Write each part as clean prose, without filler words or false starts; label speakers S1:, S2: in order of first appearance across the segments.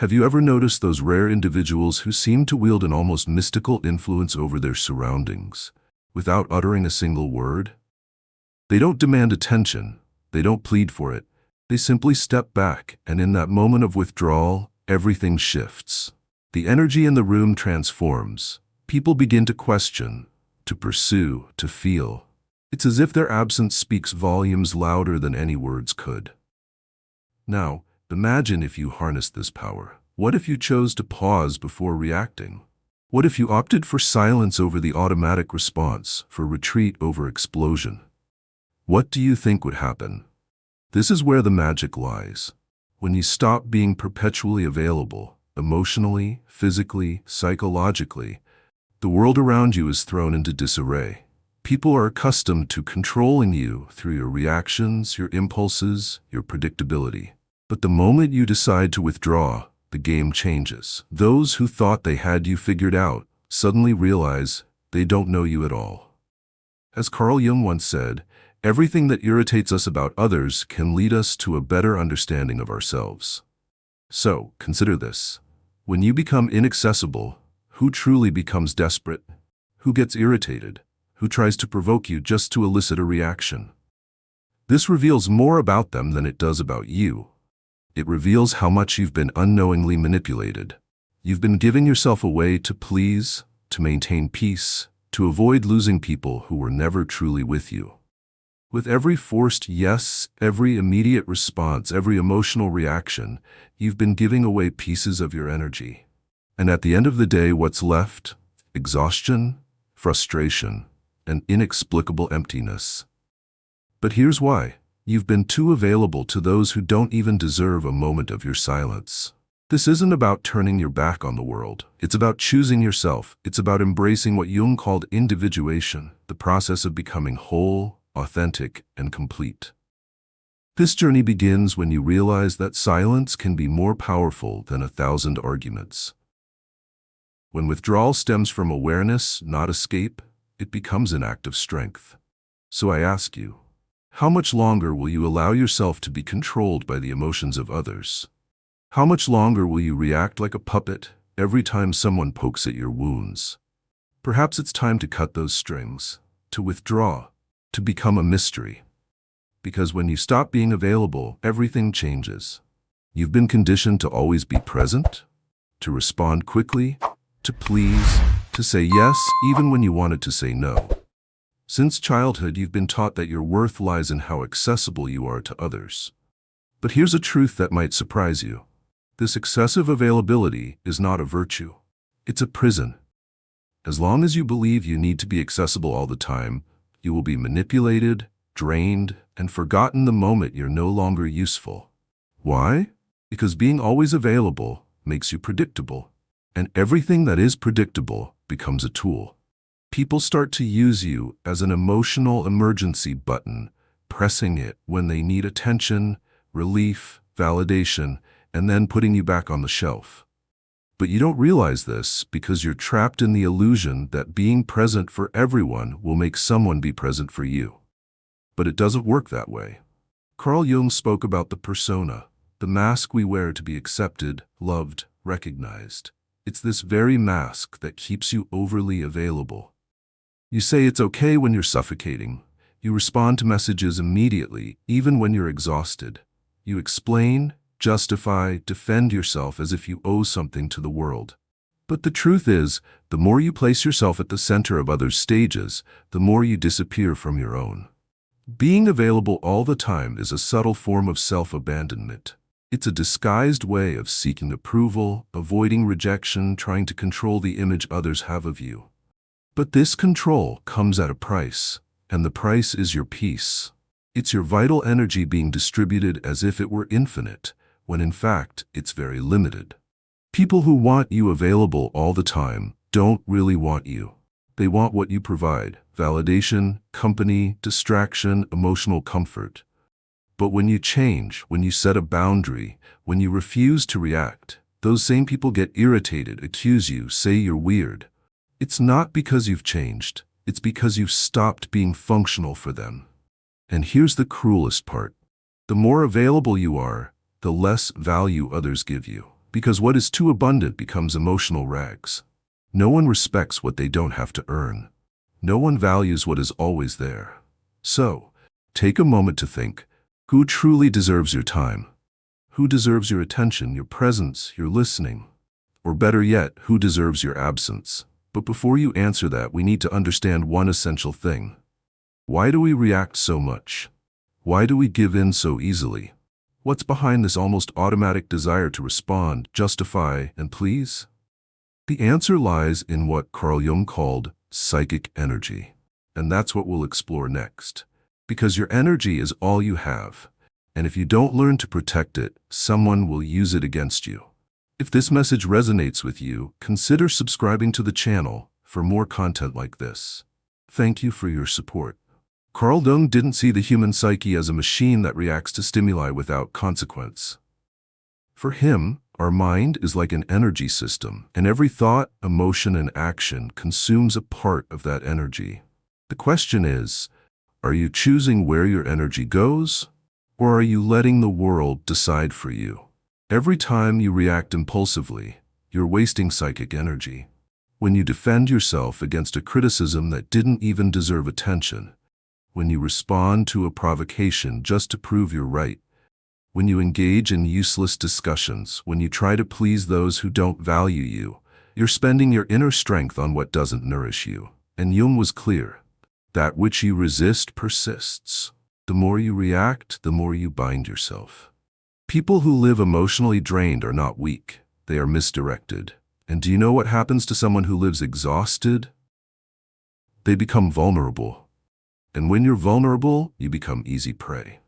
S1: Have you ever noticed those rare individuals who seem to wield an almost mystical influence over their surroundings, without uttering a single word? They don't demand attention, they don't plead for it, they simply step back, and in that moment of withdrawal, everything shifts. The energy in the room transforms. People begin to question, to pursue, to feel. It's as if their absence speaks volumes louder than any words could. Now, imagine if you harnessed this power. What if you chose to pause before reacting? What if you opted for silence over the automatic response, for retreat over explosion? What do you think would happen? This is where the magic lies. When you stop being perpetually available, emotionally, physically, psychologically, the world around you is thrown into disarray. People are accustomed to controlling you through your reactions, your impulses, your predictability. But the moment you decide to withdraw, the game changes. Those who thought they had you figured out suddenly realize they don't know you at all. As Carl Jung once said, everything that irritates us about others can lead us to a better understanding of ourselves. So, consider this. When you become inaccessible, who truly becomes desperate? Who gets irritated? Who tries to provoke you just to elicit a reaction? This reveals more about them than it does about you. It reveals how much you've been unknowingly manipulated. You've been giving yourself away to please, to maintain peace, to avoid losing people who were never truly with you. With every forced yes, every immediate response, every emotional reaction, you've been giving away pieces of your energy. And at the end of the day, what's left? Exhaustion, frustration, and inexplicable emptiness. But here's why. You've been too available to those who don't even deserve a moment of your silence. This isn't about turning your back on the world. It's about choosing yourself. It's about embracing what Jung called individuation, the process of becoming whole, authentic, and complete. This journey begins when you realize that silence can be more powerful than 1,000 arguments. When withdrawal stems from awareness, not escape, it becomes an act of strength. So I ask you, how much longer will you allow yourself to be controlled by the emotions of others? How much longer will you react like a puppet every time someone pokes at your wounds? Perhaps it's time to cut those strings, to withdraw, to become a mystery. Because when you stop being available, everything changes. You've been conditioned to always be present, to respond quickly, to please, to say yes even when you wanted to say no. Since childhood, you've been taught that your worth lies in how accessible you are to others. But here's a truth that might surprise you. This excessive availability is not a virtue. It's a prison. As long as you believe you need to be accessible all the time, you will be manipulated, drained, and forgotten the moment you're no longer useful. Why? Because being always available makes you predictable, and everything that is predictable becomes a tool. People start to use you as an emotional emergency button, pressing it when they need attention, relief, validation, and then putting you back on the shelf. But you don't realize this because you're trapped in the illusion that being present for everyone will make someone be present for you. But it doesn't work that way. Carl Jung spoke about the persona, the mask we wear to be accepted, loved, recognized. It's this very mask that keeps you overly available. You say it's okay when you're suffocating. You respond to messages immediately, even when you're exhausted. You explain, justify, defend yourself as if you owe something to the world. But the truth is, the more you place yourself at the center of others' stages, the more you disappear from your own. Being available all the time is a subtle form of self-abandonment. It's a disguised way of seeking approval, avoiding rejection, trying to control the image others have of you. But this control comes at a price, and the price is your peace. It's your vital energy being distributed as if it were infinite, when in fact it's very limited. People who want you available all the time don't really want you. They want what you provide: validation, company, distraction, emotional comfort. But when you change, when you set a boundary, when you refuse to react, those same people get irritated, accuse you, say you're weird. It's not because you've changed, it's because you've stopped being functional for them. And here's the cruelest part. The more available you are, the less value others give you. Because what is too abundant becomes emotional rags. No one respects what they don't have to earn. No one values what is always there. So, take a moment to think, who truly deserves your time? Who deserves your attention, your presence, your listening? Or better yet, who deserves your absence? But before you answer that, we need to understand one essential thing. Why do we react so much? Why do we give in so easily? What's behind this almost automatic desire to respond, justify, and please? The answer lies in what Carl Jung called psychic energy. And that's what we'll explore next. Because your energy is all you have. And if you don't learn to protect it, someone will use it against you. If this message resonates with you, consider subscribing to the channel for more content like this. Thank you for your support. Carl Jung didn't see the human psyche as a machine that reacts to stimuli without consequence. For him, our mind is like an energy system, and every thought, emotion, and action consumes a part of that energy. The question is, are you choosing where your energy goes, or are you letting the world decide for you? Every time you react impulsively, you're wasting psychic energy. When you defend yourself against a criticism that didn't even deserve attention, when you respond to a provocation just to prove you're right, when you engage in useless discussions, when you try to please those who don't value you, you're spending your inner strength on what doesn't nourish you. And Jung was clear. That which you resist persists. The more you react, the more you bind yourself. People who live emotionally drained are not weak. They are misdirected. And do you know what happens to someone who lives exhausted? They become vulnerable. And when you're vulnerable, you become easy prey.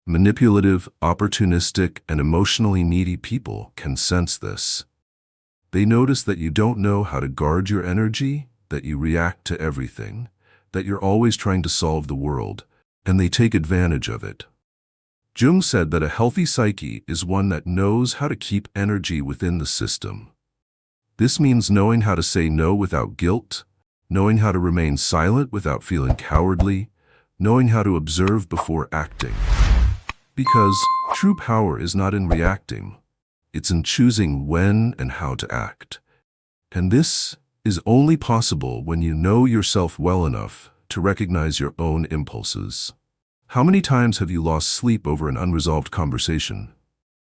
S1: Manipulative, opportunistic, and emotionally needy people can sense this. They notice that you don't know how to guard your energy, that you react to everything, that you're always trying to solve the world, and they take advantage of it. Jung said that a healthy psyche is one that knows how to keep energy within the system. This means knowing how to say no without guilt, knowing how to remain silent without feeling cowardly, knowing how to observe before acting. Because true power is not in reacting, it's in choosing when and how to act. And this is only possible when you know yourself well enough to recognize your own impulses. How many times have you lost sleep over an unresolved conversation?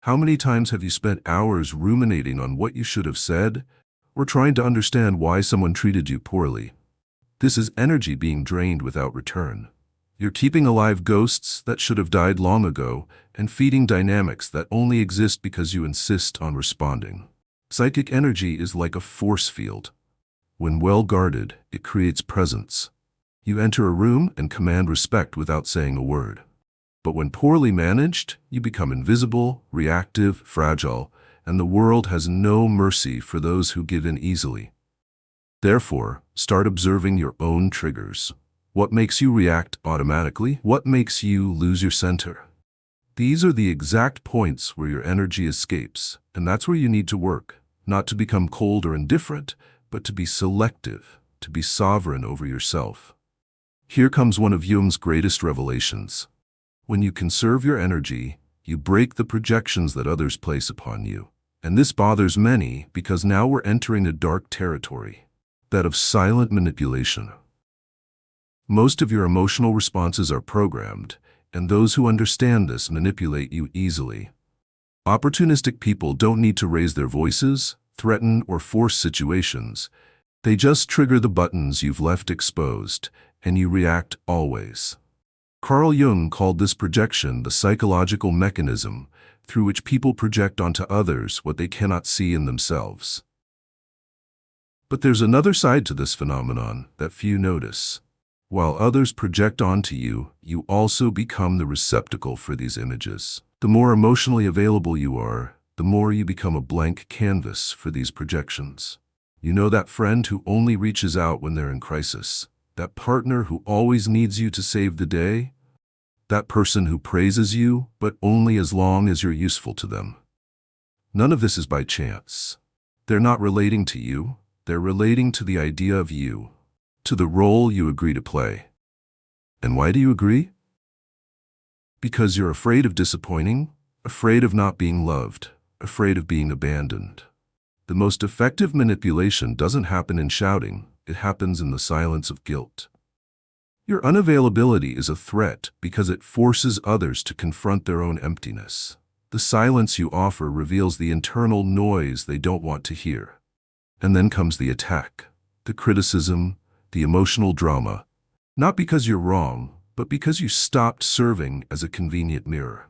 S1: How many times have you spent hours ruminating on what you should have said, or trying to understand why someone treated you poorly? This is energy being drained without return. You're keeping alive ghosts that should have died long ago and feeding dynamics that only exist because you insist on responding. Psychic energy is like a force field. When well guarded, it creates presence. You enter a room and command respect without saying a word. But when poorly managed, you become invisible, reactive, fragile, and the world has no mercy for those who give in easily. Therefore, start observing your own triggers. What makes you react automatically? What makes you lose your center? These are the exact points where your energy escapes, and that's where you need to work, not to become cold or indifferent, but to be selective, to be sovereign over yourself. Here comes one of Jung's greatest revelations. When you conserve your energy, you break the projections that others place upon you. And this bothers many because now we're entering a dark territory, that of silent manipulation. Most of your emotional responses are programmed, and those who understand this manipulate you easily. Opportunistic people don't need to raise their voices, threaten, or force situations. They just trigger the buttons you've left exposed, and you react always. Carl Jung called this projection the psychological mechanism through which people project onto others what they cannot see in themselves. But there's another side to this phenomenon that few notice. While others project onto you, you also become the receptacle for these images. The more emotionally available you are, the more you become a blank canvas for these projections. You know that friend who only reaches out when they're in crisis? That partner who always needs you to save the day? That person who praises you, but only as long as you're useful to them? None of this is by chance. They're not relating to you. They're relating to the idea of you, to the role you agree to play. And why do you agree? Because you're afraid of disappointing, afraid of not being loved, afraid of being abandoned. The most effective manipulation doesn't happen in shouting, it happens in the silence of guilt. Your unavailability is a threat because it forces others to confront their own emptiness. The silence you offer reveals the internal noise they don't want to hear. And then comes the attack, the criticism, the emotional drama, not because you're wrong, but because you stopped serving as a convenient mirror.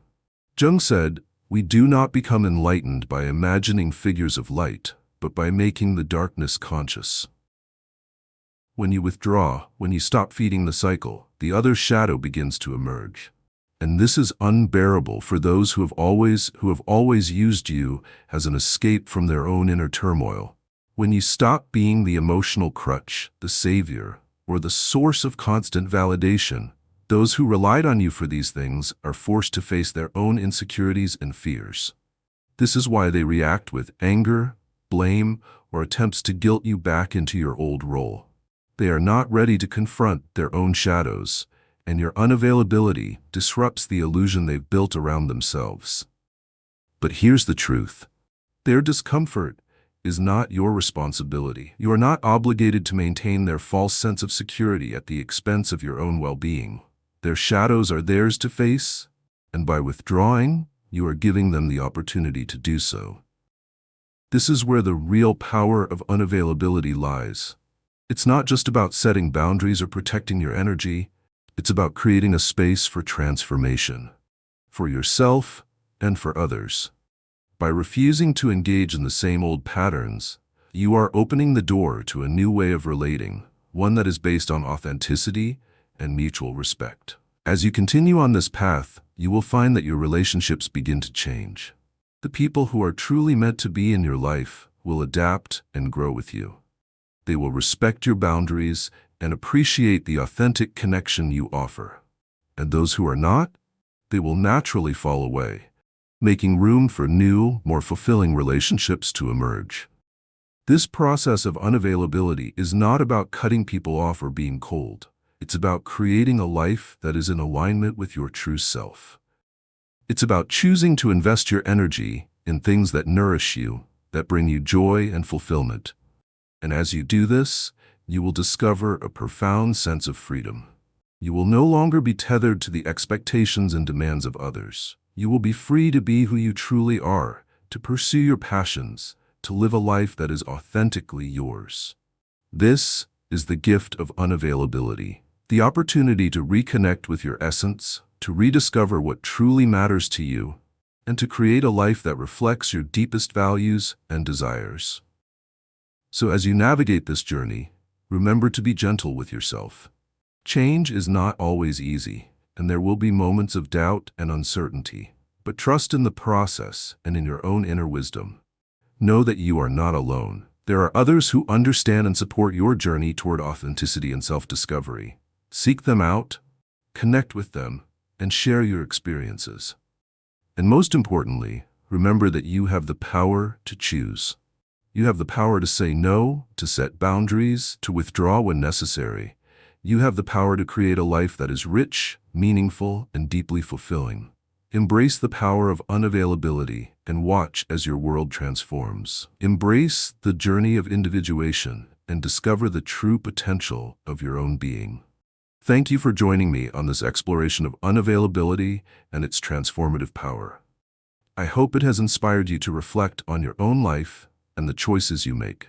S1: Jung said, "We do not become enlightened by imagining figures of light, but by making the darkness conscious." When you withdraw, when you stop feeding the cycle, the other shadow begins to emerge. And this is unbearable for those who have always used you as an escape from their own inner turmoil. When you stop being the emotional crutch, the savior, or the source of constant validation, those who relied on you for these things are forced to face their own insecurities and fears. This is why they react with anger, blame, or attempts to guilt you back into your old role. They are not ready to confront their own shadows, and your unavailability disrupts the illusion they've built around themselves. But here's the truth. Their discomfort is not your responsibility. You are not obligated to maintain their false sense of security at the expense of your own well-being. Their shadows are theirs to face, and by withdrawing, you are giving them the opportunity to do so. This is where the real power of unavailability lies. It's not just about setting boundaries or protecting your energy. It's about creating a space for transformation, for yourself and for others. By refusing to engage in the same old patterns, you are opening the door to a new way of relating, one that is based on authenticity and mutual respect. As you continue on this path, you will find that your relationships begin to change. The people who are truly meant to be in your life will adapt and grow with you. They will respect your boundaries and appreciate the authentic connection you offer. And those who are not, they will naturally fall away, making room for new, more fulfilling relationships to emerge. This process of unavailability is not about cutting people off or being cold. It's about creating a life that is in alignment with your true self. It's about choosing to invest your energy in things that nourish you, that bring you joy and fulfillment. And as you do this, you will discover a profound sense of freedom. You will no longer be tethered to the expectations and demands of others. You will be free to be who you truly are, to pursue your passions, to live a life that is authentically yours. This is the gift of unavailability, the opportunity to reconnect with your essence, to rediscover what truly matters to you, and to create a life that reflects your deepest values and desires. So as you navigate this journey, remember to be gentle with yourself. Change is not always easy, and there will be moments of doubt and uncertainty, but trust in the process and in your own inner wisdom. Know that you are not alone. There are others who understand and support your journey toward authenticity and self-discovery. Seek them out, connect with them, and share your experiences. And most importantly, remember that you have the power to choose. You have the power to say no, to set boundaries, to withdraw when necessary. You have the power to create a life that is rich, meaningful, and deeply fulfilling. Embrace the power of unavailability and watch as your world transforms. Embrace the journey of individuation and discover the true potential of your own being. Thank you for joining me on this exploration of unavailability and its transformative power. I hope it has inspired you to reflect on your own life and the choices you make.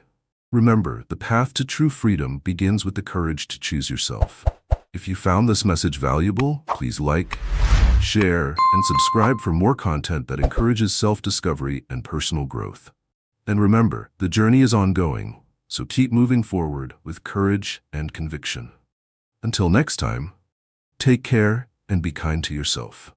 S1: Remember, the path to true freedom begins with the courage to choose yourself. If you found this message valuable, please like, share, and subscribe for more content that encourages self-discovery and personal growth. And remember, the journey is ongoing, so keep moving forward with courage and conviction. Until next time, take care and be kind to yourself.